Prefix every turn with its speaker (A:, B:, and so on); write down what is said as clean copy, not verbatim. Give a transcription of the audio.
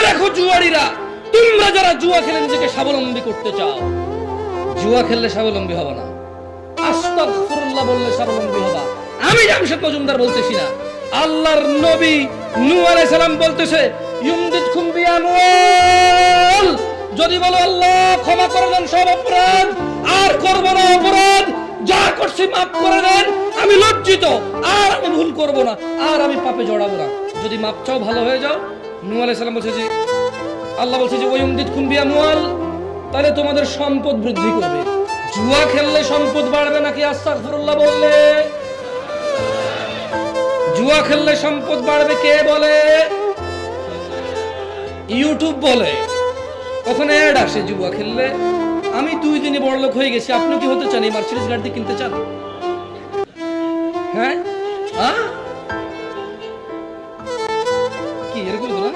A: রাখো জুয়ারিরা, তোমরা যারা জুয়া খেলে নিজেকে স্বাবলম্বী করতে চাও, জুয়া খেললে স্বাবলম্বী হবে না, আস্তাগফিরুল্লাহ বললে স্বাবলম্বী হবা। আমি জামশেদ মজুমদার বলতেছি না, আল্লাহর নবী নূহ আলাইহিস সালাম বলতেছে ইউমদিদকুম বিআমওয়াল, যদি বলো আল্লাহ ক্ষমা করে দেন সব অপরাধ, আর করব না অপরাধ, যা করছি মাফ করে দেন, আমি লজ্জিত, আর আমি ভুল করব না, আর আমি পাপে জড়াবো না, যদি মাপ চাও ভালো হয়ে যাও। নূহ আলাইহিস সালাম বলছে যে আল্লাহ বলছে যে ওয়ায়ুমদিদকুম বিআমওয়াল, তাহলে তোমাদের সম্পদ বৃদ্ধি করবে। জুয়া খেললে সম্পদ বাড়বে নাকি আস্তাগফিরুল্লাহ বললে? জুয়া খেললে সম্পদ বাড়বে কে বলে? ইউটিউব বলে, ওখানে অ্যাড আসে জুয়া খেললে। আমি 2 দিনে বড়লোক হয়ে গেছি, আপনি কি হতে চান? এই মার্সিডিজ গাড়ি কিনতে চান? হ্যাঁ কি এরকম না?